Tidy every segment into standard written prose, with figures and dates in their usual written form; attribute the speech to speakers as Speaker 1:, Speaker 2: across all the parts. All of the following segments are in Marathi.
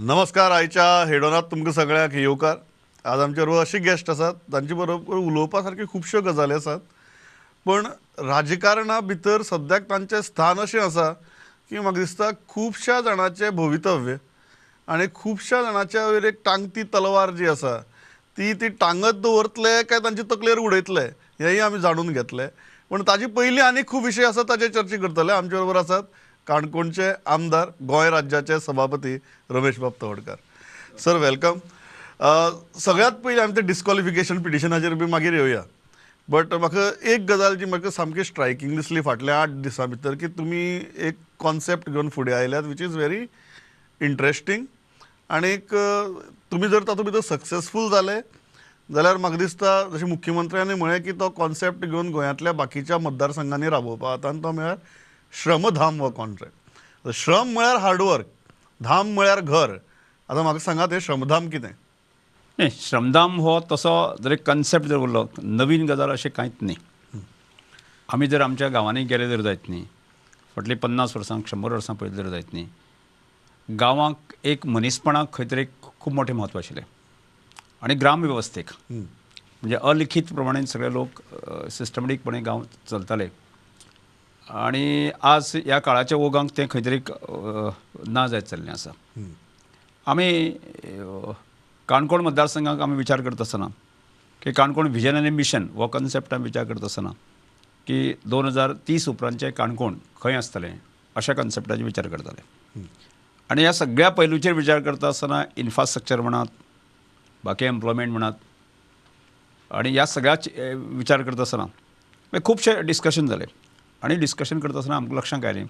Speaker 1: नमस्कार. आयच्या हेडोनात तुमकां सगळ्यांक येवकार. आज आमचे बरोबर असे गेस्ट आसात तांचे बरोबर उलोवपा सारके खुबश्यो गजाली आसात. पण राजकारणा भितर सद्याक तांचें स्थान अशें आसा की म्हाका दिसता खुबश्या जाणांचें भवितव्य आनी खुबश्या जाणांच्या वयर एक टांगती तलवार जी आसा ती टांगत दवरतले काय तांचे तकलेर उडयतले हेंय आमी जाणून घेतले. पण ताजे पयलीं आनी खूब विशय आसात ताचेर चर्चा करतले. आमचे बरोबर आसात काणकोणचे आमदार, गोंय राज्याचे सभापती रमेश बाब तवडकार. Sir welcome. सगळ्यात पयलीं आमी ते डिस्क्वॉलिफिकेशन पिटिशनाचेर बी मागीर येवया. बट म्हाका एक गजाल जी म्हाका सामकी स्ट्रायकींग दिसली फाटल्या 8 दिसां भितर की तुमी एक कॉन्सेप्ट घेवन फुडें आयल्यात विच इज व्हेरी इंट्रस्टींग. आनीक तुमी जर तातूंत भितर सक्सेसफूल जाले जाल्यार म्हाका दिसता जशें मुख्यमंत्र्यांनी म्हळें की तो कॉन्सेप्ट घेवन गोंयांतल्या बाकीच्या मतदारसंघांनी राबोवपा आता आनी तो म्हळ्यार श्रमधाम हो कॉन्ट्रॅक्ट. श्रम म्हळ्यार हार्डवर्क, धाम म्हळ्यार घर. आतां म्हाका सांगात हे श्रमधाम कितें?
Speaker 2: नाही, श्रमधाम हो तसो जर एक कन्सेप्ट जर उरलो नवीन गजाल अशें कांयच न्ही. आमी जर आमच्या गांवांनी गेले जर जायत न्ही, फाटलीं 50 वर्सां 100 वर्सां पयलीं जर जायत न्ही, गांवांक एक मनीसपणाक खंय तरी खूब मोठें म्हत्व आशिल्लें. आनी ग्राम वेवस्थेक म्हणजे अलिखीत प्रमाणे सगळे लोक सिस्टमॅटीकपणे गांव चलताले. आनी आज ह्या काळाच्या ओगांक तें खंय तरी ना जायत चल्लें आसा. आमी काणकोण मतदारसंघाक आमी विचार करता आसतना की काणकोण व्हिजन आनी मिशन हो कन्सेप्ट आमी विचार करता आसतना की 2030 उपरांतचें काणकोण खंय आसतलें अशा कन्सेप्टाचेर विचार करताले. आनी ह्या सगळ्या पैलूचेर विचार करता आसतना इन्फ्रास्ट्रक्चर म्हणात, बाकी एम्प्लॉयमेंट म्हणात, आनी ह्या सगळ्या विचार करता आसतना खुबशे डिस्कशन जालें. आनी डिस्कशन करता आसतना आमकां लक्षांत आयलें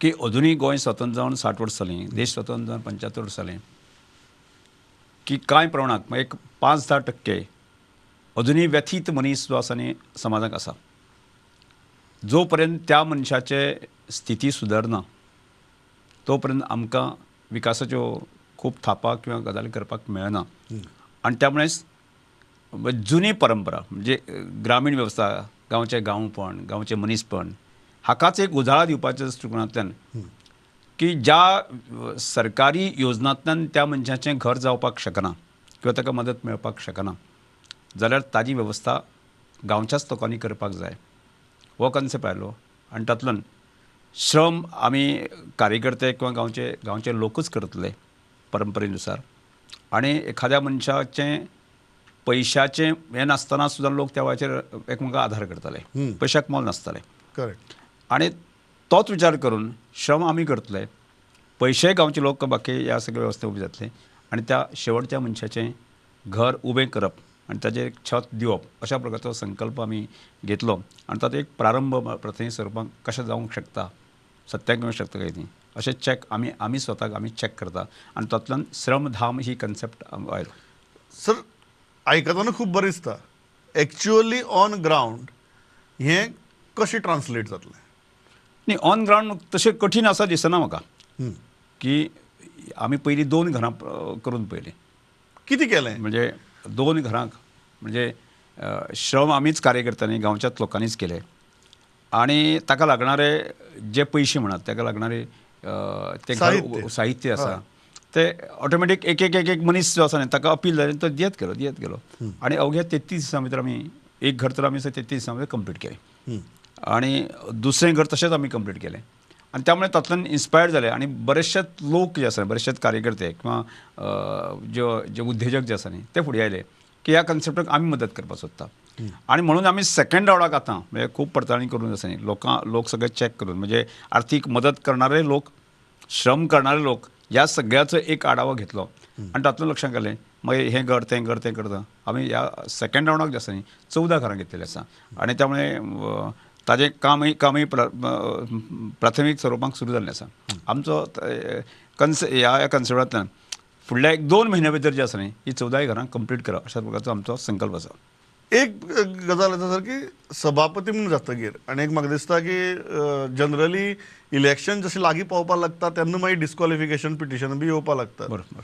Speaker 2: की अजुनूय गोंय स्वतंत्र जावन 60 वर्सां जालीं, देश स्वतंत्र जावन 75 वर्सां जालीं, की कांय प्रमाणांत एक 5-10% अजुनूय व्यथीत मनीस जो आसा न्ही समाजाक आसा. जो पर्यंत त्या मनशाचे स्थिती सुदारना तो पर्यंत आमकां विकासाच्यो खूब थापा किंवा गजाली करपाक मेळना. आनी त्यामुळेच जुनी परंपरा म्हणजे ग्रामीण वेवस्था, गांवचें गांवपण, गांवचें मनीसपण हाकाच एक उजाळा दिवपाच्या दृश्टिकोनांतल्यान की ज्या सरकारी योजनांतल्यान त्या मनशाचें घर जावपाक शकना किंवा ताका मदत मेळपाक शकना जाल्यार ताजी वेवस्था गांवच्याच लोकांनी करपाक जाय हो कन्सेप्ट आयलो. आनी तातूंतल्यान श्रम आमी कार्यकर्ते किंवा गांवचे लोकूच करतले परंपरेनुसार. आनी एखाद्या मनशाचें पयशाचें हें नासतना सुद्दां लोक त्या वेळाचेर एकमेकांक आधार करताले, पयशाक मोल नासतालें.
Speaker 1: करेक्ट.
Speaker 2: आनी तोच विचार करून श्रम आमी करतले, पयशेय गांवचे लोक बाकी ह्या सगळ्या वेवस्थे उबी जातले आनी त्या शेवटच्या मनशाचें घर उबें करप आनी ताचेर एक छत दिवप अशा प्रकारचो संकल्प आमी घेतलो. आनी ताचो एक प्रारंभ प्रथमी स्वरुपाक कशें जावंक शकता, सत्याक येवंक शकता काय न्ही अशें चॅक आमी स्वताक आमी चॅक करता. आनी तातूंतल्यान श्रमधाम ही कन्सेप्ट आयलो.
Speaker 1: सर आयकतना खूब बरें दिसता. एक्चुअली ऑन ग्रावंड हें कशें ट्रान्सलेट जातलें?
Speaker 2: न्ही, ऑन ग्रावंड तशें कठीण आसा दिसना म्हाका की आमी पयलीं 2 घरां करून पळयलीं.
Speaker 1: कितें केलें?
Speaker 2: म्हणजे 2 घरांक म्हणजे श्रम आमीच कार्यकर्त्यांनी गांवच्याच लोकांनीच केले. आनी ताका लागणारे जे पयशे म्हणात ताका लागणारे ते साहित्य आसा ते ऑटोमॅटीक एक मनीस जो आसा न्ही ताका अपील जालें तो दियत गेलो. आनी अवघ्या 33 दिसां भितर आमी एक घर तर आमी 33 दिसां भितर कंप्लीट केलें. आनी दुसरें घर तशेंच आमी कंप्लीट केलें. आनी त्यामुळे तातूंतल्यान इन्स्पायर्ड जाले. आनी बरेचशेच लोक जे आसा, बरेचशेच कार्यकर्ते किंवा जे उद्योजक जे आसा न्ही ते फुडें आयले की ह्या कन्सेप्टाक आमी मदत करपाक सोदता. आनी म्हणून आमी सेकंड रावंडाक आतां म्हणजे खूब पडताळणी करून आसा न्ही लोक सगळे चॅक करून म्हणजे आर्थीक मदत करणारे लोक, श्रम करणारे लोक ह्या सगळ्याचो एक आढावा घेतलो. आनी तातूंत लक्षांत आयलें मागीर हें घर तें करता आमी ह्या सेकंड रावंडाक जे आसा न्ही 14 घरां घेतलेलीं आसा. आनी त्यामुळे ताजें कामय प्राथमीक स्वरुपाक सुरू जाल्लें आसा. आमचो ह्या कन्सेप्टांतल्यान फुडल्या 1-2 म्हयन्या भितर जे आसा न्ही ही 14 घरां कंप्लीट करप अशा प्रकारचो आमचो संकल्प आसा.
Speaker 1: एक गजाल येता सर की सभापती म्हणून जातकीर आनी एक म्हाका दिसता की जनरली इलेक्शन जशें लागीं पावपाक लागता तेन्ना मागीर डिस्क्वॉलिफिकेशन पिटिशन बी येवपाक लागता.
Speaker 2: बरोबर.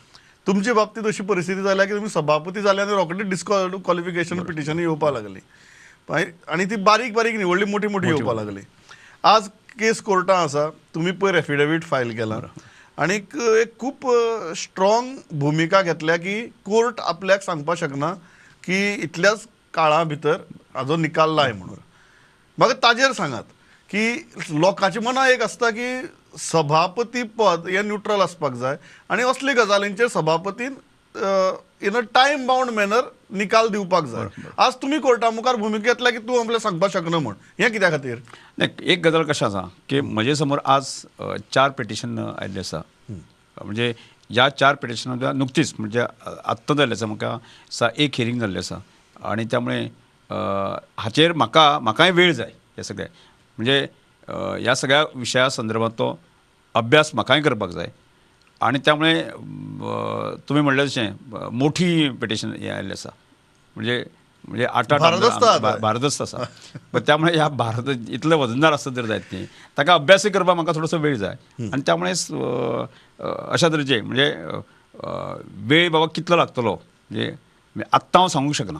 Speaker 1: तुमचे बाबतींत अशी परिस्थिती जाल्या की तुमी सभापती जाले आनी रोखडेच डिस्क्वॉलिफिकेशन पिटिशन येवपाक लागली. आनी ती बारीक न्ही व्हडली मोठी येवपाक लागली. आज केस कोर्टां आसा, तुमी पयर एफिडेवीट फायल केला आनीक एक खूब स्ट्रॉंग भुमिका घेतल्या की कोर्ट आपल्याक सांगपाक शकना की इतल्याच काळा भितर हाजो निकाल लाय म्हणून. म्हाका ताजेर सांगात की लोकांच्या मनां एक आसता की सभापती पद हें न्यूट्रल आसपाक जाय आनी असले गजालींचेर सभापतीन in a time bound manner निकाल दिवपाक जाय. आज तुमी कोर्टा मुखार भुमिका घेतल्या की तूं आपल्याक सांगपाक शकना म्हण, हें कित्या खातीर?
Speaker 2: नाही, एक गजाल कशें आसा की म्हजे समोर आज 4 पिटिशन आयिल्ले आसा. म्हणजे ह्या 4 पिटिशनां नुकतीच म्हणजे आत्तां जाल्लें आसा. म्हाका एक हियरिंग जाल्लें आसा आनी त्यामुळे हाचेर म्हाकाय वेळ जाय हे सगळें. म्हणजे ह्या सगळ्या विशया संदर्भांतलो अभ्यास म्हाकाय करपाक जाय आणि त्यामुळे तुम्ही म्हणलें तशें मोठी पिटिशन हे आयिल्लें आसा. म्हणजे म्हणजे भारदस्त आसा. पण त्यामुळे ह्या भारत इतले वजनदार आसत जर जायत न्ही, ताका अभ्यासय करपाक म्हाका थोडोसो वेळ जाय आनी त्यामुळे अशा तरेचे म्हणजे वेळ बाबा कितलो लागतलो म्हणजे आत्तां हांव सांगूंक शकना.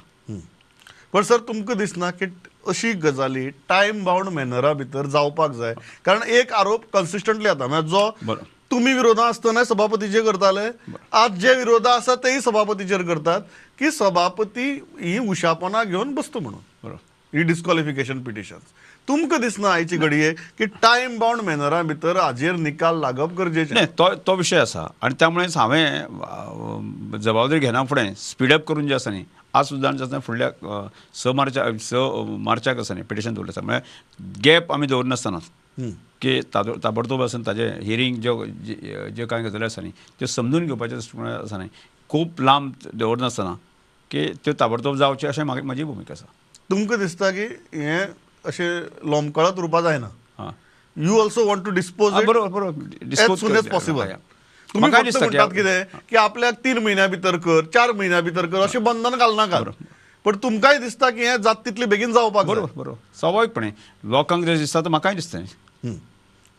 Speaker 1: पण सर तुमकां दिसना की अशी गजाली टायम बाउंड मॅनरा भितर जावपाक जाय? कारण एक आरोप कन्सिस्टंटली येता म्हणजे जो तुम्ही विरोधा आसतना सभापतीचेर करताले, आज जे विरोधा आसा तेही सभापतीचेर करतात की सभापती ही उशापणां घेवन बसता म्हणून ही डिस्क्वॉलिफिकेशन पिटिशन्स. तुमकां दिसना आयची घडये की टायम बाउंड मॅनरा भितर हाजेर निकाल लागप गरजेचें?
Speaker 2: नाही, तो विशय आसा आनी त्यामुळेच हांवें जबाबदारी घेना फुडें स्पीडअप करून जे आसा न्ही, आज सुद्दां जे आसा फुडल्या स मार्चाक आसा न्ही पिटिशन दवरलें आसा. म्हळ्यार गॅप आमी दवरनासतना की ताबडतोब आसून ताजे हियरिंग ज्यो कांय गजाली आसा न्ही त्यो समजून घेवपाचे दृश्टीकोनान आसा न्ही, खूब लांब दवरनासतना की त्यो ताबडतोब जावचे अशें म्हाजी भुमिका आसा.
Speaker 1: तुमकां दिसता की हें अशें लोंबकळत उरपा जायना?
Speaker 2: हां,
Speaker 1: you also want to dispose it
Speaker 2: बरोबर
Speaker 1: एज सून एज पॉसिबल. तुम्ही फक्त म्हणटात कितें की आपल्याक 3 म्हयन्या भितर कर, 4 म्हयन्या भितर कर अशें बंधन घालनाकात. पण तुमकांय दिसता की हें जाता तितले बेगीन जावपाक जाय?
Speaker 2: बरोबर स्वाभाविकपणे लोकांक जे दिसता तें म्हाकाय दिसता.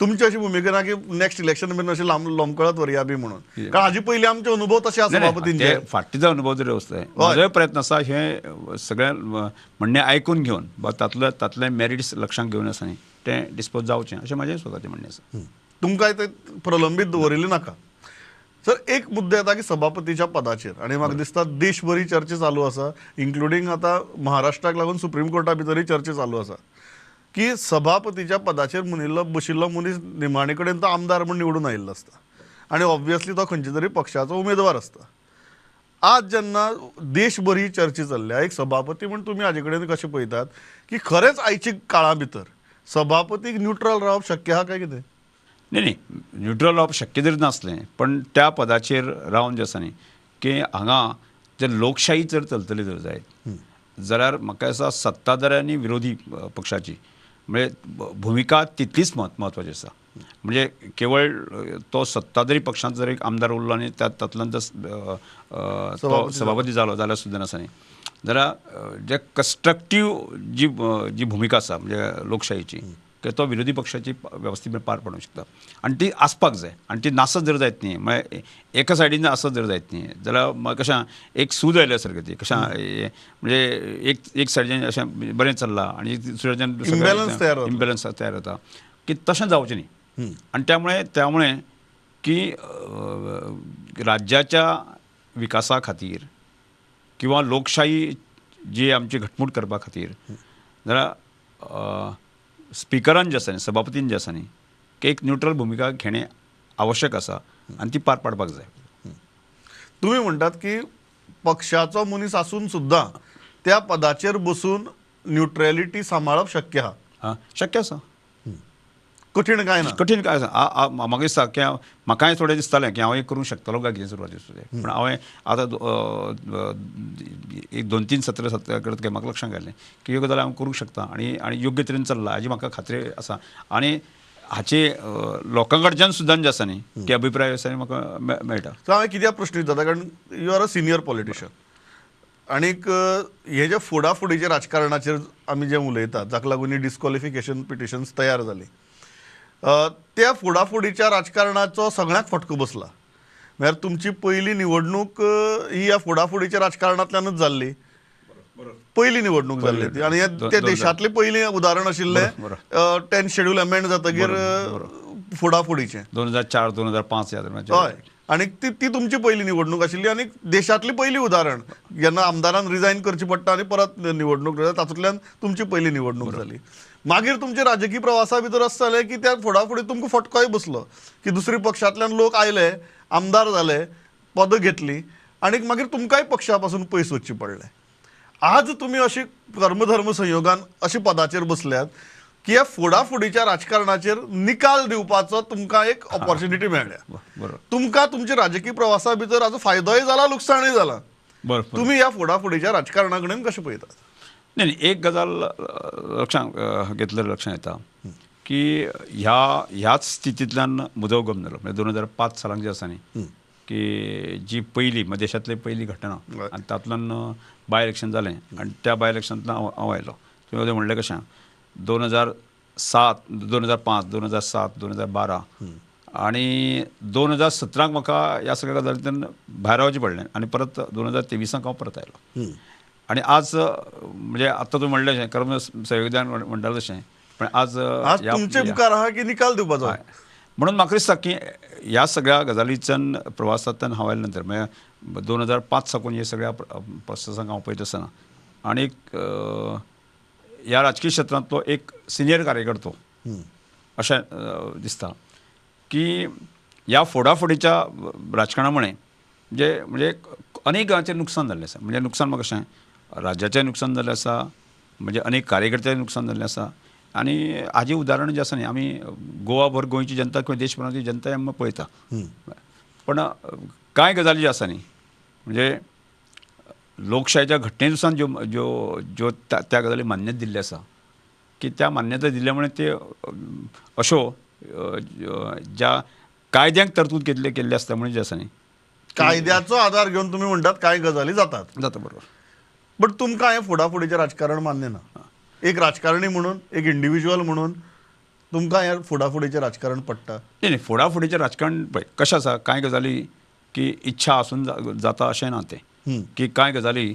Speaker 1: तुमची अशी भुमिका ना की नेक्स्ट इलेक्शन बीन अशें लोंबकळत व्हरया बी म्हणून? कारण हाजे पयलीं आमचे अनुभव तशे आसा सभापतींचे.
Speaker 2: फाटीचो अनुभव जरी वचताय म्हजोय प्रयत्न आसा हे सगळ्या म्हणणें आयकून घेवन तातले मेरिट्स लक्षांत घेवन आसा न्ही तें डिस्पोज जावचें अशें म्हाजें स्वताचें म्हणणें आसा.
Speaker 1: तुमकांय ते प्रलंबीत दवरिल्लें नाका. सर एक मुद्दो येता की सभापतीच्या पदाचेर आनी म्हाका दिसता देशभरी चर्चा चालू आसा, इन्क्लुडींग आतां महाराष्ट्राक लागून सुप्रीम कोर्टा भितरय चर्चा चालू आसा की सभापतीच्या पदाचेर बशिल्लो मनीस निमाणे कडेन तो आमदार म्हूण निवडून आयिल्लो आसता आनी ऑब्वियसली तो खंयच्या तरी पक्षाचो उमेदवार आसता. आज जेन्ना देशभरी चर्चा चल्ल्या एक सभापती म्हूण तुमी हाजे कडेन कशें पळयतात की खरेंच आयच्या काळा भितर सभापतीक न्यूट्रल रावप शक्य आहा काय कितें?
Speaker 2: नाही, न्यूट्रल रावप शक्य जरी नासलें पण त्या पदाचेर रावन जे आसा न्ही की हांगा जर लोकशाही जर चलतली जर जायत जाल्यार म्हाका दिसता सत्ताधारी आनी विरोधी पक्षाची म्हणजे भुमिका तितलीच म्हत्वाची आसा. म्हणजे केवळ तो सत्ताधारी पक्षांत जर एक आमदार उरलो आनी तातूंतल्यान तो सभापती जालो जाल्यार सुद्दां आसा न्ही जाल्यार जे कन्स्ट्रक्टीव जी भुमिका आसा म्हणजे लोकशाहीची तो विरोधी पक्षाची वेवस्थीत पार पडूंक शकता आनी ती आसपाक जाय आनी ती नासत जर जायत न्ही म्हळ्यार एका सायडीन आसत जर जायत न्ही जाल्यार कशें एक सूज आयल्या सारकें ती कशें म्हणजे एक सायडीन अशें बरें चल्लां आनी दुसऱ्याच्यान इम्बॅलन्स तयार जाता की तशें जावचें न्ही. आनी त्यामुळे की राज्याच्या विकासा खातीर किंवा लोकशाही जी आमची घटमूट करपा खातीर जाल्यार स्पिकरान जे आसा न्ही सभापतीन जे आसा न्ही की एक न्यूट्रल भुमिका घेणें आवश्यक आसा आनी ती पार पाडपाक जाय.
Speaker 1: तुम्ही म्हणटात की पक्षाचो मनीस आसून सुद्दां त्या पदाचेर बसून न्यूट्रॅलिटी सांबाळप शक्य आहा?
Speaker 2: शक्य आसा.
Speaker 1: कठीण काय ना?
Speaker 2: कठीण काय आसा म्हाका दिसता की म्हाकाय थोडें दिसतालें की हांव एक करूंक शकतलो काय कितें सुरवातेक पूण हांवें आतां एक 2-3 सत्र करत म्हाका लक्षांत घातलें की ह्यो गजाली हांव करूंक शकता आनी योग्य तरेन चल्ला हाची म्हाका खात्री आसा. आनी हाचे लोकां कडच्यान सुद्दां जे आसा न्ही की अभिप्राय आसा म्हाका मेळटा.
Speaker 1: सो हांवें कित्याक प्रश्न विचारता कारण you are a senior politician आनीक हे जे फुडाफुडीच्या राजकारणाचेर आमी जे उलयतात जाका लागून ही डिस्क्वॉलिफिकेशन पिटिशन्स तयार जाली त्या फुडाफुडीच्या राजकारणाचो सगळ्यांक फटको बसला. म्हळ्यार तुमची पयली निवडणूक ही ह्या फुडाफुडीच्या राजकारणांतल्यानच जाल्ली, पयली निवडणूक जाल्ली ती आनी ते देशांतलें पयलीं उदाहरण आशिल्लें 10th शेड्यूल अमेंड जातकीर फुडाफुडीचें
Speaker 2: 2004 2005 ह्या दरम्यान
Speaker 1: हय आनी ती ती तुमची पयली निवडणूक आशिल्ली आनी देशांतली पयली उदाहरण जेन्ना आमदारान रिजायन करची पडटा आनी परत निवडणूक जाता तातूंतल्यान तुमची पयली निवडणूक जाली. मागीर तुमचे राजकीय प्रवासा भितर असं जालें की त्या फुडाफुडी तुमकां फटकोय बसलो की दुसऱ्या पक्षांतल्यान लोक आयले, आमदार जाले, पदां घेतली आनी मागीर तुमकांय पक्षा पासून पयस वचचें पडलें. आज तुमी अशी कर्मधर्म संयोगान अशा पदाचेर बसल्यात की ह्या फुडाफुडीच्या राजकारणाचेर निकाल दिवपाचो तुमकां एक ऑपॉर्च्युनिटी मेळ्ळ्या.
Speaker 2: बरोबर
Speaker 1: तुमकां तुमच्या राजकीय प्रवासा भितर हाजो फायदोय जाला लुकसाणय जाला.
Speaker 2: बरोबर
Speaker 1: तुम्ही ह्या फुडाफुडीच्या राजकारणा कडेन कशें पळयतात?
Speaker 2: नाही एक गजाल लक्षात येता की ह्याच स्थितींतल्यान मुजरगम जालो म्हणजे 2005 सालांत जे आसा न्ही की जी पयली देशांतली पयली घटना आनी तातूंतल्यान बाय इलेक्शन जालें आनी त्या बाय इलेक्शनांतल्यान हांव आयलो. तुवें म्हणलें कशें 2007 2005 2007 2012 आनी 2017 म्हाका ह्या सगळ्या गजालींतल्यान भायर रावचें पडलें आनी परत 2023 हांव परत आयलो. आणि आज म्हणजे आता तुम्ही म्हणलें अशें कर्म संविधान म्हणटालें तशें पण आज
Speaker 1: तुमचे मुखार आहा की निकाल दिवपाचो.
Speaker 2: म्हणून म्हाका दिसता की ह्या सगळ्या गजालींच्यान प्रवासांतल्यान हांव आयले नंतर म्हणजे 2005 साकून हे सगळ्या प्रोसेसांक हांव पळयत आसतना आनी ह्या राजकीय क्षेत्रांतलो एक सिनियर कार्यकर्तो अशें दिसता की ह्या फोडाफोडीच्या राजकारणामुळे म्हणजे अनेक गांवांचें नुकसान जाल्लें आसा. म्हणजे नुकसान म्हाका कशें राज्याचें नुकसान जाल्लें आसा म्हणजे अनेक कार्यकर्त्यांचें नुकसान जाल्लें आसा आनी हाजें उदाहरण जें आसा न्ही आमी गोवाभर गोंयची जनता किंवा देशभरांतली जनता आमी पळयता. पण कांय गजाली ज्यो आसा न्ही म्हणजे लोकशायेच्या घटनेनुसार ज्यो ज्यो ज्यो त्या गजाली मान्यता दिल्ली आसा की त्या मान्यता दिल्ल्या ते अश्यो ज्या कायद्यांक तरतूद केल्ली आसता म्हणजे जे आसा न्ही
Speaker 1: कायद्याचो आधार घेवन तुम्ही म्हणटात कांय गजाली जातात.
Speaker 2: बरोबर.
Speaker 1: बट तुमकां हें फुडाफुडीचें राजकारण मान्य ना. एक राजकारणी म्हणून एक इंडिव्हिज्युअल म्हणून तुमकां हें फुडाफुडीचें राजकारण पडटा?
Speaker 2: नाही फुडाफुडीचें राजकारण पळय कशें आसा कांय गजाली की इच्छा आसून जाता अशें ना तें की कांय गजाली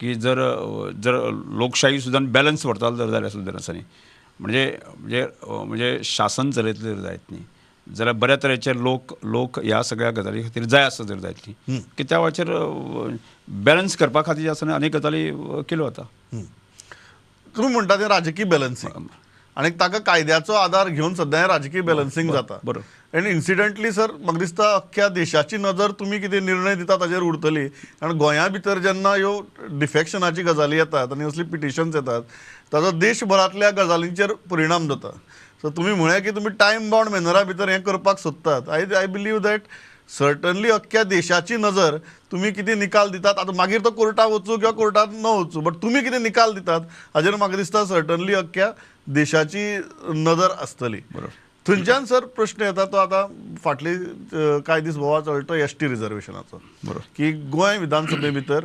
Speaker 2: की जर लोकशाही सुद्दां बॅलन्स व्हरतालो जाल्यार सुद्दां आसा न्ही म्हणजे शासन चलयतले जायत न्ही जाल्यार बऱ्या तरेचे लोक ह्या सगळ्या गजाली खातीर जाय आसत जर जायतली की त्या वेळाचेर बॅलन्स करपा खातीर जे आसा न्ही अनेक गजाली केल्यो वता.
Speaker 1: तुम्ही म्हणटा तें राजकीय बॅलन्सिंग आनी ताका कायद्याचो आधार घेवन सद्या हें राजकीय बॅलन्सिंग जाता.
Speaker 2: बरोबर.
Speaker 1: आनी इन्सिडंटली सर म्हाका दिसता अख्ख्या देशाची नजर तुमी कितें निर्णय दिता ताचेर उरतली. कारण गोंया भितर जेन्ना ह्यो डिफेक्शनाची गजाली येतात आनी असली पिटिशन्स येतात ताचो देशभरांतल्या गजालींचेर परिणाम जाता. सो तुमी म्हळें की तुमी टायम बाउंड मॅनरा भितर हें करपाक सोदतात. आय बिलीव दॅट सर्टनली अख्ख्या देशाची नजर तुमी कितें निकाल दितात आतां मागीर तो कोर्टाक वचूं किंवा कोर्टात न वचूं बट तुमी कितें निकाल दितात हाजेर म्हाका दिसता सर्टनली अख्ख्या देशाची नजर आसतली. थंयच्यान सर प्रश्न येता तो आतां फाटली कांय दीस बोवाळ चलता एसटी रिजर्वेशनाचो की गोंय विधानसभे भितर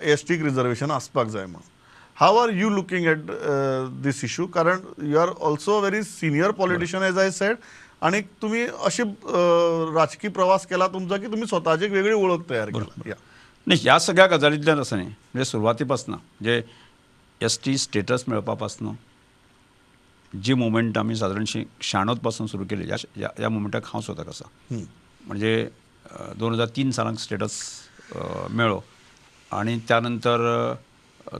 Speaker 1: एसटीक रिजर्वेशन आसपाक जाय म्हणून. How are you looking at this issue? कारण you are also very senior politician as I said आणि तुम्ही अशी राजकीय प्रवास केला तुमचा की तुम्ही स्वतःची एक वेगळी ओळख तयार केली.
Speaker 2: नाही ह्या सगळ्या गजालींतल्यान आसा न्ही म्हणजे सुरवातीपासून म्हणजे एस टी स्टेटस मेळपा पासून जी मुवमेंट आमी सादारणशी 96 पासून सुरू केली ह्या मुवमेंटाक हांव स्वताक आसा. म्हणजे 2003 सालांत स्टेटस मेळ्ळो आनी त्या नंतर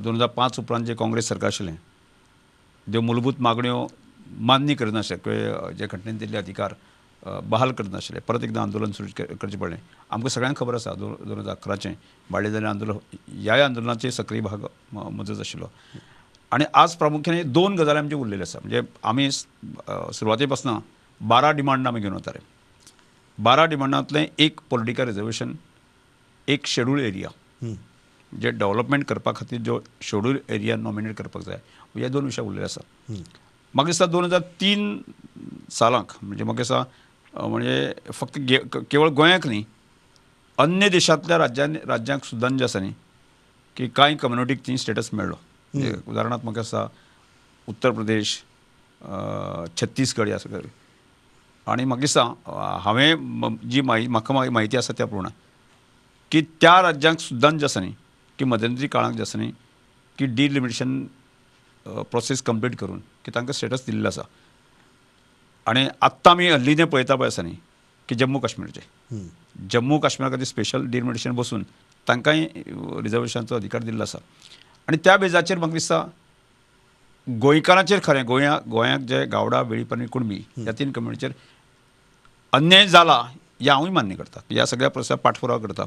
Speaker 2: 2005 उपरांत जे काँग्रेस सरकार आशिल्लें ज्यो मूलभूत मागण्यो मान्य करनाशिल्ले किंवा जे घटनेन दिल्ले अधिकार बहाल करनाशिल्ले परत एकदां आंदोलन सुरू करचें पडलें. आमकां सगळ्यांक खबर आसा 2011चें बाळ्ळें जाल्लें आंदोलन ह्या आंदोलनाचे सक्रीय भाग म्हजोच आशिल्लो. आनी आज प्रामुख्यान 2 गजाली आमचे उरलेले आसा. म्हणजे आमी सुरवाते पासून 12 डिमांड आमी घेवन वताले. 12 डिमांडांतलें एक पॉलिटिकल रिजर्वेशन, एक शेड्यूल एरिया जे डेव्हलपमेंट करपा खातीर जो शेड्यूल एरिया नॉमिनेट करपाक जाय हे 2 विशय उरलेले आसा. म्हाका दिसता 2003 सालांक म्हणजे म्हाका दिसता म्हणजे फक्त केवळ गोंयाक न्ही अन्य देशांतल्या राज्यांक सुद्दां जे आसा न्ही की कांय कम्युनिटीक थंय स्टेटस मेळ्ळो. उदाहरणार्थ म्हाका दिसता उत्तर प्रदेश, छत्तीसगड ह्या सगळ्या आनी म्हाका दिसता हांवें जी म्हाका म्हायती आसा त्या प्रमाण की त्या राज्यांक सुद्दां जे आसा न्ही की मध्यंतरी काळांत जे आसा न्ही की डिलिमिटेशन प्रोसेस कंप्लीट करून की तांकां स्टेटस दिल्लो आसा. आणि आत्ता आमी हल्ली तें पळयता पळय आसा न्ही की जम्मू काश्मीरचे जम्मू काश्मीरा खातीर स्पेशल डिलिमिटेशन बसून तांकांय रिजर्वेशनाचो अधिकार दिल्लो आसा आनी त्या बेजाचेर म्हाका दिसता गोंयकारांचेर खरें गोंयाक जे गावडा वेळीप कुणबी ह्या तीन कम्युनिटीचेर अन्याय जाला हें हांवूय मान्य करता ह्या सगळ्या प्रश्नाक पाठपुरावा करता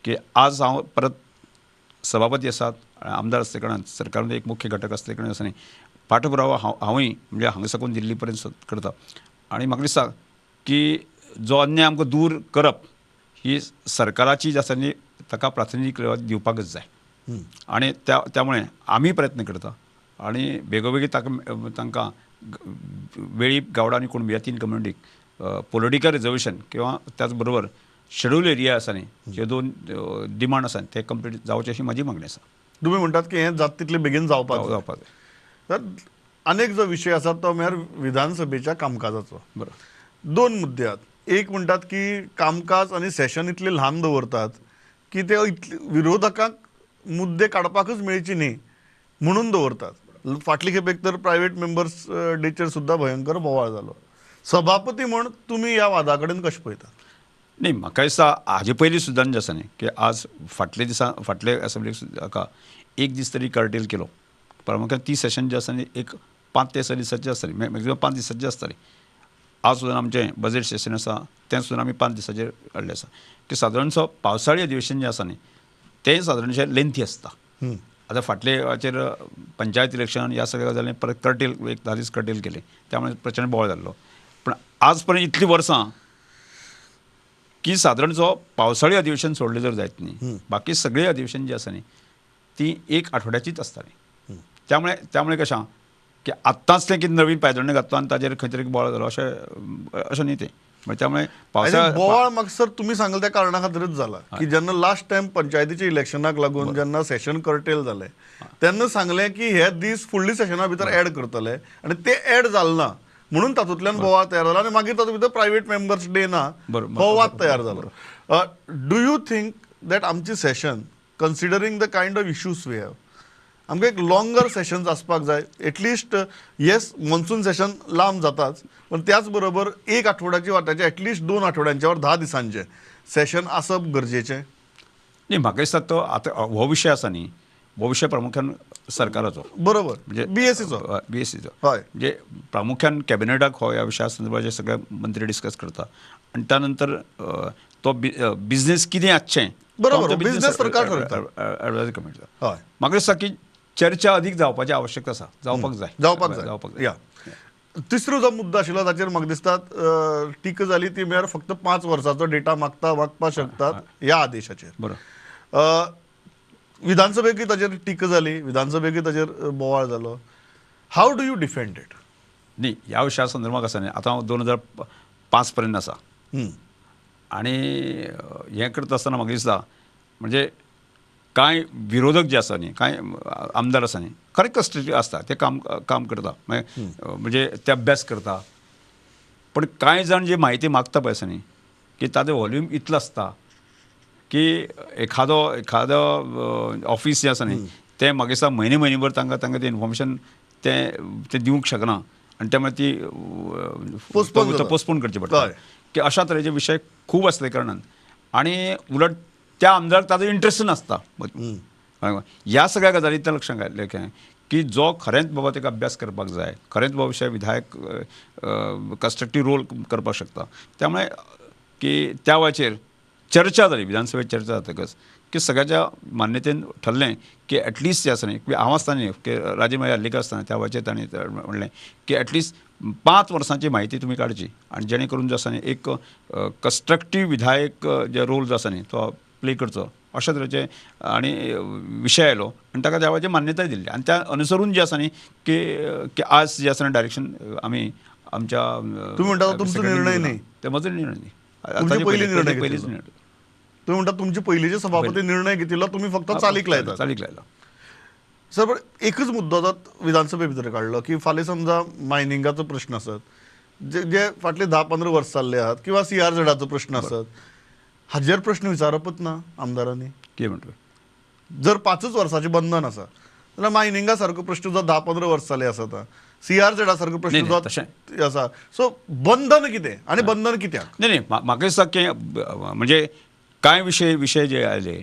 Speaker 2: की आज हांव परत सभापती आसात आमदार आसले कारणान सरकारांत एक मुख्य घटक आसले कारणान आसा न्ही पाठपुरावा हांवूय म्हणजे हांगा साकून दिल्ली पर्यंत करता आनी म्हाका दिसता की जो अन्याय आमकां दूर करप ही सरकाराची जी आसा न्ही ताका प्राथमिकता दिवपाकच जाय आनी त्यामुळे आमी प्रयत्न करता आनी बेगोबेगी तांकां वेळीप गावडा आनी कुणबी ह्या तीन कम्युनिटीक पॉलिटिकल रिजर्वेशन किंवा त्याच बरोबर शेड्यूल एरिया आसा न्ही जे दोन डिमांड आसा ते कंप्लीट जावचे अशी म्हाजी मागणी आसा
Speaker 1: तुम्ही म्हणटात की हें जाता तितले बेगीन जावपाक
Speaker 2: जावपाक जाय
Speaker 1: तर अनेक जो विशय आसा तो म्हळ्यार विधानसभेच्या कामकाजाचो
Speaker 2: बरोबर
Speaker 1: दोन मुद्दे आहेत एक म्हणटात की कामकाज आणि सेशन इतले ल्हान दवरतात की ते विरोधकांक मुद्दे काडपाकच मेळची न्ही म्हणून दवरतात फाटले खेपेक तर प्रायव्हेट मेंबर्स डेचेर सुद्दां भयंकर बोवाळ जालो सभापती म्हूण तुमी ह्या वादा कडेन कशें पळयतात
Speaker 2: न्ही म्हाका दिसता हाजे पयलीं सुद्दां जें आसा न्ही की आज फाटले असेंब्लीक हाका एक दीस तरी कर्टेल केलो प्रामुख्यान ती सेशन जी आसा न्ही एक 5 ते 6 दिसाची आसतली मॅक्झिमम 5 दिसाची आसतली आज सुद्दां आमचें बजेट सेशन आसा तें सुद्दां आमी 5 दिसाचेर हाडलें आसा की सादारणसो पावसाळी अधिवेशन जें आसा न्ही तें सादारणशें लेंथी आसता आतां फाटले हाचेर पंचायत इलेक्शन ह्या सगळ्या गजालींनी परत कर्टेल एक 10 दीस कर्टेल केले त्यामुळे प्रचंड बोवाळ जाल्लो पण आज पर्यंत इतलीं वर्सां की सादारणसो पावसाळी अधिवेशन सोडलें जर जायत न्ही बाकी सगळीं अधिवेशन जी आसा न्ही ती एक आठवड्याचीच आसताली त्यामुळे कशें की आत्ताच तें कितें नवीन पायदोळ्ळें घातलो आनी ताचेर खंय तरी बोवाळ जालो अशें न्ही तें म्हणजे त्यामुळे
Speaker 1: बोवाळ म्हाका सर तुमी सांगले त्या कारणां खातीरच जाला की जेन्ना लास्ट टायम पंचायतीच्या इलेक्शनाक लागून जेन्ना सेशन कर्टेल जालें तेन्ना सांगलें की हे दीस फुडली सेशना भितर एड करतले आनी ते एड जालें ना म्हणून तातूंतल्यान बोवाळ तयार जाला आनी मागीर तातूंत भितर प्रायव्हेट मेंबर्स डे ना हो वाद तयार जालो डू यू थिंक दॅट आमची session considering the kind of issues we have आमकां एक लॉंगर सेशन्स आसपाक जाय एटलिस्ट येस मॉन्सून सेशन लांब जाताच पण त्याच बरोबर एक आठवड्याची वाट्याचे एटलिस्ट 2 आठवड्यांचे वा 10 दिसांचे सेशन आसप गरजेचें
Speaker 2: न्ही म्हाका दिसता तो आतां हो विशय आसा न्ही हो विशय प्रामुख्यान सरकाराचो
Speaker 1: बरोबर
Speaker 2: म्हणजे
Speaker 1: बीएसीचो
Speaker 2: हय म्हणजे प्रामुख्यान कॅबिनेटाक हो ह्या विशया संदर्भात सगळे मंत्री डिस्कस करता आनी त्या नंतर तो बिझनेस कितें आसचें
Speaker 1: बरोबर बिझनेस सरकार ठरयता
Speaker 2: एडवायजरी कमिटी
Speaker 1: हय
Speaker 2: म्हाका दिसता की चर्चा अदीक जावपाची आवश्यकता आसा जावपाक जाय
Speaker 1: या तिसरो जो मुद्दो आशिल्लो ताचेर म्हाका दिसता टिका जाली ती म्हळ्यार फक्त 5 वर्सांचो डेटा मागपाक शकतात ह्या आदेशाचेर
Speaker 2: बरोबर
Speaker 1: विधानसभेकूय ताचेर टिका जाली विधानसभेकूय ताचेर बोवाळ जालो how do you defend it
Speaker 2: न्ही ह्या विशया संदर्भात आसा न्ही आतां हांव 2005 पर्यंत आसा आनी हें करता आसतना म्हाका दिसता म्हणजे कांय विरोधक जे आसा न्ही कांय आमदार आसा न्ही खरें कश्टजीव आसता ते काम करता म्हणजे ते अभ्यास करता पण कांय जाण जी म्हायती मागता पळय आसा न्ही की ताचो वॉल्यूम इतलो आसता की एखादो ऑफिस जे आसा न्ही तें म्हाका दिसता म्हयनेभर तांकां तें इन्फॉर्मेशन तें दिवंक शकना आनी त्या मुळे ती पोस्टपोन करची पडटा की अशा तरेचे विशय खूब आसले कारणान आनी उलट त्या आमदाराक ताजो इंट्रस्ट नासता ह्या सगळ्या गजालींतल्या लक्षांत घातलें की जो खरेंच बाबा ताका अभ्यास करपाक जाय खरेंच बाबा विशय विधायक कन्स्ट्रक्टीव रोल करपाक शकता त्यामुळे की त्या वेळाचेर चर्चा जाली विधानसभेत चर्चा जातकच की सगळ्याच्या मान्यतेन ठरलें की एटलिस्ट जे आसा न्ही हांव आसतना न्ही की राजेमाई हल्लीकर आसतना त्या वेळाचेर तांणी म्हणलें की एटलिस्ट 5 वर्सांची म्हायती तुमी काडची आनी जेणे करून जो आसा न्ही एक कन्स्ट्रक्टीव विधायक जे रोल जो आसा न्ही तो प्ले करचो अशा तरेचे आनी विशय आयलो आनी ताका त्या वेळाचेर मान्यताय दिल्ली आनी त्या अनुसरून जे आसा न्ही की आज जे आसा डायरेक्शन आमी आमच्या
Speaker 1: तुमी म्हणटा तुमचो निर्णय न्ही
Speaker 2: ते म्हजो निर्णय न्ही
Speaker 1: पयलींच निर्णय तुम्ही म्हणटा तुमचे पयलींचे सभापती निर्णय घेतिल्लो तुमी फक्त चालीक लायला सर पण एकच मुद्दो विधानसभे भितर काडलो की फाल्यां समजा मायनिंगाचो प्रश्न आसत जे फाटले 10-15 वर्स चालले आहात किंवा CRZाचो प्रश्न आसत हाजेर प्रश्न विचारपूच ना आमदारांनी
Speaker 2: कितें म्हणटा
Speaker 1: जर 5 वर्साचें बंधन आसा जाल्यार मायनिंगा सारको प्रश्न जो 10-15 वर्स चाले आसता CRZ सारको प्रश्न
Speaker 2: नाही,
Speaker 1: जो
Speaker 2: तशें
Speaker 1: आसा सो बंधन कितें आनी बंधन कित्याक
Speaker 2: नाही म्हाका दिसता की म्हणजे कांय विशय जे आयले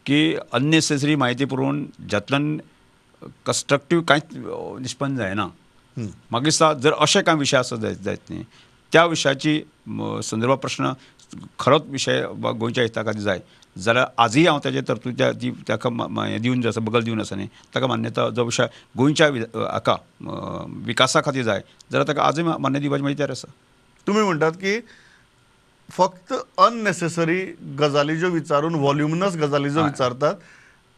Speaker 2: की अननेसेसरी म्हायती पुरवून जातूंतल्यान कन्स्ट्रक्टीव कांयच निष्पन्न जायना म्हाका दिसता जर अशे कांय विशय आसत जायत न्ही त्या विशयाची संदर्भात प्रश्न खरोच विशय गोंयच्या हिता खातीर जाय जाल्यार आजूय हांव ताचे तरतूद ताका हें दिवन जे आसा बगल दिवन आसा न्ही ताका मान्यता जो विशय गोंयच्या हाका विकासा खातीर जाय जाल्यार ताका आजूय मान्य दिवपाची म्हाजी तयार आसा
Speaker 1: तुम्ही म्हणटात की फक्त अननेसेसरी गजाली ज्यो विचारून व्हॉल्युमिनस गजाली ज्यो विचारतात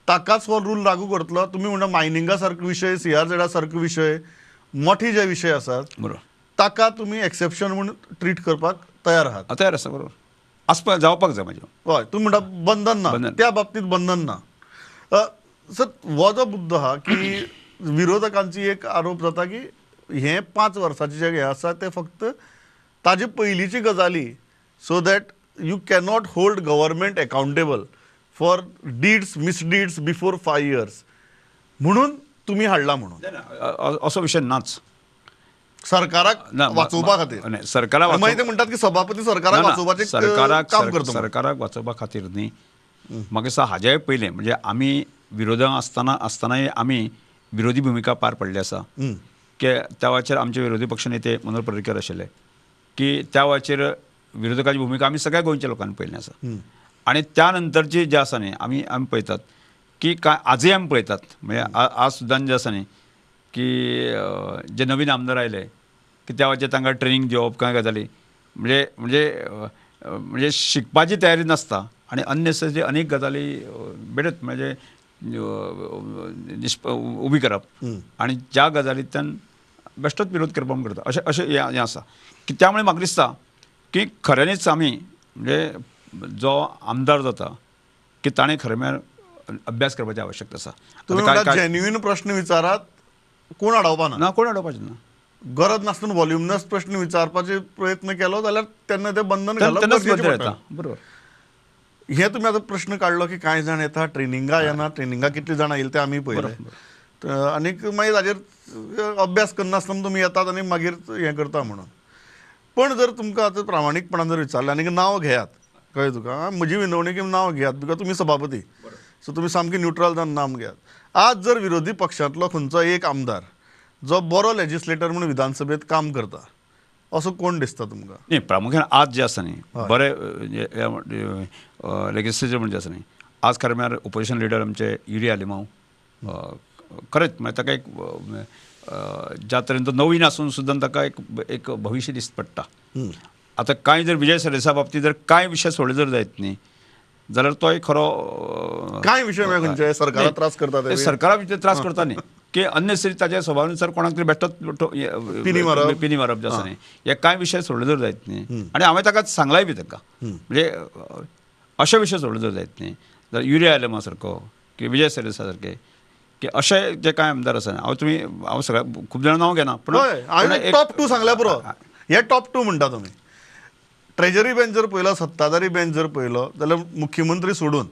Speaker 1: ताकाच हो रूल लागू करतलो तुम्ही म्हणटा मायनिंगा सारको विशय CRZ सारको विशय मोठे जे विशय आसात
Speaker 2: बरोबर
Speaker 1: ताका तुम्ही एक्सेप्शन म्हणून ट्रीट करपाक तयार आहात
Speaker 2: तयार आसा बरोबर आसपाक जावपाक जाय म्हाजें
Speaker 1: हय तुम्ही म्हणटा बंधन ना
Speaker 2: बंधन.
Speaker 1: त्या बाबतीत बंधन ना सर हो जो मुद्दो आहा की विरोधकांची एक आरोप जाता की हे 5 वर्साचे जे हे आसा ते फक्त ताजे पयलींची गजाली so that you cannot hold government accountable for deeds misdeeds before 5 years म्हणून तुम्ही हाडला म्हणून
Speaker 2: असो विशय नाच
Speaker 1: सरकाराक
Speaker 2: ना,
Speaker 1: वाचोवपा खातीर
Speaker 2: नाही, सरकाराक
Speaker 1: आनी मागीर ते म्हणटात की सभापती सरकाराक वाचोवपाचें काम करता म्हणून.
Speaker 2: सरकाराक वाचोवपा खातीर न्ही म्हाका दिसता हाज्याय पयलें म्हणजे आमी विरोधांत आसतनाय आमी विरोधी भुमिका पार पडली आसा की त्या वेळाचेर आमचे विरोधी पक्ष नेते मनोहर पर्रीकर आशिल्ले की त्या वेळाचेर विरोधकाची भुमिका आमी सगळ्या गोंयच्या लोकांनी पळयली आसा आनी त्या नंतरची जे आसा न्ही आमी पळयतात की काय आजूय आमी पळयतात म्हणजे आज सुद्दां जे आसा न्ही की जे नवीन आमदार आयले की त्या वेळाचेर तांकां ट्रेनींग दिवप कांय गजाली म्हणजे शिकपाची तयारी नासता आनी अननेसेसरी अनेक गजाली बेडत म्हणजे उबी करप आनी ज्या गजालींतल्यान बेश्टोच विरोध करपाक करता अशें हें आसा की त्यामुळे म्हाका दिसता की खऱ्यांनीच आमी म्हणजे जो आमदार जाता की ताणें खरें म्हळ्यार अभ्यास करपाची आवश्यकता आसा
Speaker 1: तुम्ही म्हणटात जेन्युइन प्रश्न विचारात कोण अडवपा ना
Speaker 2: ना कोण अडोवपाचें ना
Speaker 1: गरज नासतना व्हॉल्युमिनस प्रश्न विचारपाचे प्रयत्न केलो जाल्यार तेन्ना ते बंधन घालप
Speaker 2: तेन्नाच
Speaker 1: गरजेचें
Speaker 2: बद्दल
Speaker 1: पडटा.
Speaker 2: येता बरोबर
Speaker 1: हे तुम्ही आता प्रश्न काढलो की कांय जाण येता ट्रेनिंगा येना ट्रेनिंगा कितली जाणां येयले ते आमी पळयले आनीक मागीर ताजेर अभ्यास करनासतना तुमी येतात आनी मागीर हें करता म्हणून पण जर तुमकां आतां प्रामाणीकपणान जर विचारलें आनीक नांव घेयात कळ्ळें तुका म्हजी विनवणी की नांव घेयात बिकॉज तुमी सभापती सो तुमी सामके न्यूट्रल जावन नांव घेयात आज जर विरोधी पक्षांतलो खंयचो एक आमदार जो बरो लेजिस्लेटर म्हणून विधानसभेत काम करता असो कोण दिसता तुमकां
Speaker 2: नाही प्रामुख्यान आज जे आसा न्ही बरे लेजिस्लेचर म्हणजे आसा न्ही आज खरें म्हळ्यार ओपोजिशन लिडर आमचे युरिया लिमांव खरेंच म्हणजे ताका एक ज्या तरेन तो नवीन आसून सुद्दां ताका एक भविश्य दिश्ट पडटा आतां कांय जर विजय सरदेसा बाबतींत जर कांय विशय सोडले जर जायत न्ही जाल्यार तो एक खरो
Speaker 1: कांय विशय म्हणजे खंयचे सरकाराक त्रास करता ते
Speaker 2: सरकारा भितर त्रास करता न्ही की अननेसरी ताच्या स्वभावानुसार कोणाक तरी बेश्टोच पिनी मारप जे आसा न्ही हे कांय विशय सोडले जर जायत न्ही आनी हांवें ताका सांगलाय बी ताका म्हणजे अशे विशय सोडले जर जायत न्ही जाल्यार युरिया एलमा सारको की विजय सरदेसा सारके की अशे जे कांय आमदार आसा हांव सगळ्या खूब जाणां नांव घेना
Speaker 1: पूण टॉप 2 सांगल्या पुरो हे टॉप 2 म्हणटा तुमी ट्रेजरी बेंच जर पळयलो सत्ताधारी बेंच जर पळयलो जाल्यार मुख्यमंत्री सोडून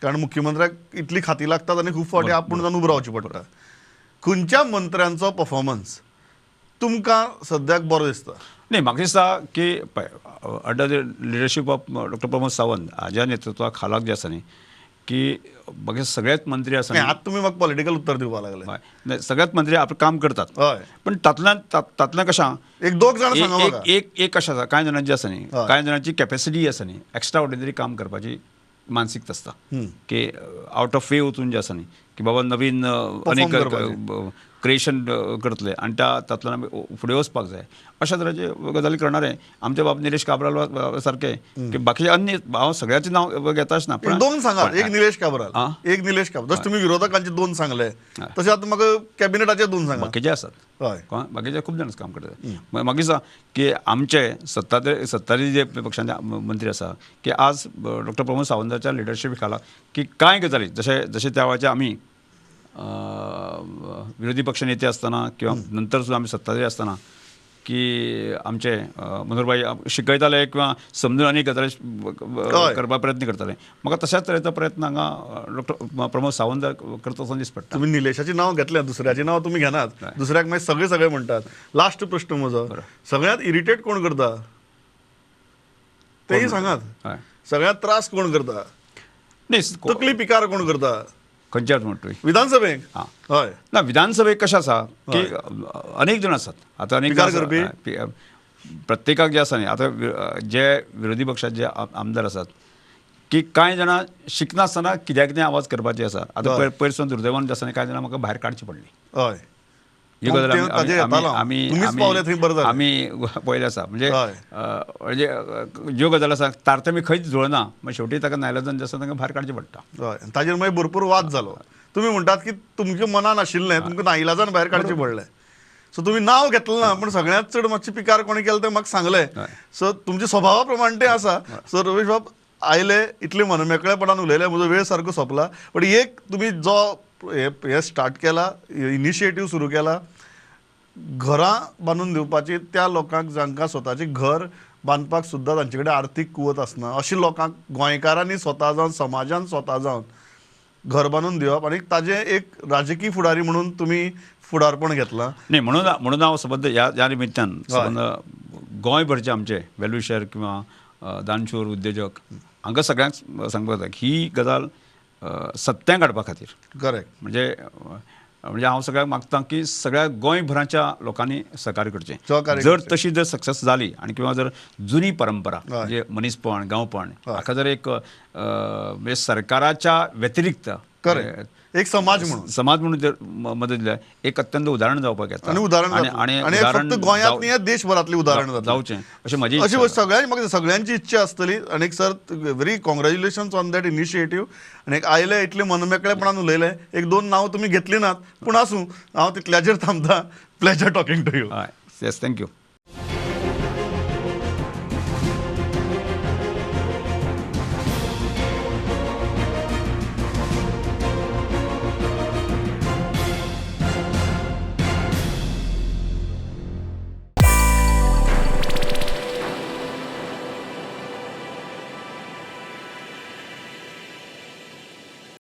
Speaker 1: कारण मुख्यमंत्र्याक इतली खाती लागतात आनी खूब फावटी आपूण जावन उबो रावचें पडटा खंयच्या मंत्र्यांचो परफॉर्मन्स तुमकां सद्याक बरो दिसता
Speaker 2: नाही म्हाका दिसता की under the leadership of doctor Pramod Sawant हाज्या नेतृत्वा खालाक जे आसा न्ही की म्हाका सगळेच मंत्री आसा
Speaker 1: आतां तुमी म्हाका पॉलिटिकल उत्तर दिवपाक लागले
Speaker 2: हय सगळेच मंत्री आपलें काम करतात
Speaker 1: हय
Speaker 2: पण तातूंतल्यान कशें
Speaker 1: एक दोग जाण सांगा म्हाका
Speaker 2: एक कशें आसा कांय जाणांची आसा न्ही कांय जाणांची कॅपेसिटी आसा न्ही एक्स्ट्रा ऑर्डिनरी काम करपाची मानसिकता आसता की आउट ऑफ वे वचून जे आसा न्ही की बाबा नवीन अनेक क्रिएशन करतले आनी तातूंतल्यान आमी फुडें वचपाक जाय अशा तरेचे गजाली करणारे आमचे बाब निलेश काब्राल सारके की बाकीचे अन्य हांव सगळ्याचें नांव घेताच ना
Speaker 1: पण दोन सांगा एक निलेश काब्राल एक निलेश काब्राल जशे तुम्ही विरोधकांचे 2 सांगले तशें आतां म्हाका कॅबिनेटाचे 2 सांगा
Speaker 2: बाकीचे आसात
Speaker 1: हय
Speaker 2: बाकीचे खूब जाण काम करतात म्हाका दिसता की आमचे सत्ताधारी जे पक्षांचे मंत्री आसा की आज डॉक्टर प्रमोद सावंताच्या लिडरशीप खाला की कांय गजाली जशे त्या वेळाचे आमी विरोधी पक्ष नेते असताना किंवा नंतर सुद्धा आम्ही सत्ताधारी असताना की आमचे मनोहरभाई शिकयताले किंवा समजून आनी गजाली करपाक प्रयत्न करताले. म्हाका तशाच तरेचो प्रयत्न हांगा डॉक्टर प्रमोद सावंत करता असो दिसता पडटा.
Speaker 1: तुम्ही निलेशाची नाव घेतल्या, दुसऱ्याची नाव तुम्ही घेनात, दुसऱ्याक मागीर सगळे म्हणटात. लास्ट प्रश्न म्हजो, सगळ्यात इरिटेट कोण करता तेही सांगात. सगळ्यात त्रास कोण करता,
Speaker 2: न्ही
Speaker 1: तकली पिकार कोण करता
Speaker 2: खंयच्याच म्हणटा
Speaker 1: विधानसभेक? हय
Speaker 2: ना, विधानसभेक कशें आसा की अनेक जाण आसात. आतां अनेक
Speaker 1: पिकार करपी?
Speaker 2: प्रत्येकाक जे आसा न्ही, आतां जे विरोधी पक्षाचे जे आमदार आसात की कांय जाणां शिकनासतना कित्याक कितें आवाज करपाचे आसा. आतां पयरसून दुर्दैवान जे आसा न्ही, कांय जाणां म्हाका भायर काडची पडली.
Speaker 1: हय
Speaker 2: ही गजाल
Speaker 1: तुम्हीच पावले थंय बरें जालें.
Speaker 2: आमी पळयलें आसा. म्हणजे ज्यो गजाली आसा तारतमी खंयच जुळना, मागीर शेवटी ताका नायलाजान जे आसा तांकां भायर काडचें पडटा.
Speaker 1: हय ताजेर मागीर भरपूर वाद जालो. तुमी म्हणटात की तुमच्या मनान आशिल्लें, तुमकां नाइलाजान भायर काडचें पडलें. सो तुमी नांव घेतलें ना, पण सगळ्यांत चड मातशी पिकार कोणी केलें तें म्हाका सांगलें. सो तुमच्या स्वभावा प्रमाण तें आसा. सो रमेश बाब आयले, इतले मनमेकळेपणान उलयले, म्हजो वेळ सारको सोंपला. पण एक तुमी जो हे स्टार्ट केला, इनिशिएटीव सुरू केला, घरां बांदून दिवपाची त्या लोकांक जांकां स्वताचें घर बांदपाक सुद्दां तांचे कडेन आर्थीक कुवत आसना, अशा लोकांक गोंयकारांनी स्वता जावन, समाजान स्वता जावन घर बांदून दिवप, आनी ताजें एक राजकीय फुडारी म्हणून तुमी फुडारपण घेतलां.
Speaker 2: न्ही म्हणून हांव सबंद ह्या निमित्तान सबंद गोंयभरचे आमचे वेल्यू शेअर किंवा दानशूर उद्योजक हांकां सगळ्यांक सांगपाक जाय की ही गजाल सत्यान काडपा खातीर
Speaker 1: करेक्ट.
Speaker 2: म्हणजे हांव सगळ्यांक मागतां की सगळ्या गोंयभराच्या लोकांनी सहकार्य करचें. जर तशी जर सक्सेस जाली आनी किंवा जर जुनी परंपरा म्हणजे मनीसपण, गांवपण हाका जर एक म्हणजे सरकाराच्या व्यतिरिक्त
Speaker 1: एक समाज म्हणून
Speaker 2: जर मदत दिल्यार एक अत्यंत उदाहरण जावपाक येता.
Speaker 1: आनी उदाहरण फक्त गोंयांत न्ही, देशभरांतली उदाहरण
Speaker 2: जावचें अशें म्हाजी
Speaker 1: अशी सगळ्यांची इच्छा आसतली. आनी sir very congratulations on that initiative. आनी आयले, इतले मनमेकळेपणान उलयले. एक दोन नांव तुमी घेतली नात, पूण आसूं हांव तितल्याचेर थांबता. Pleasure talking to you.
Speaker 2: Yes, thank you.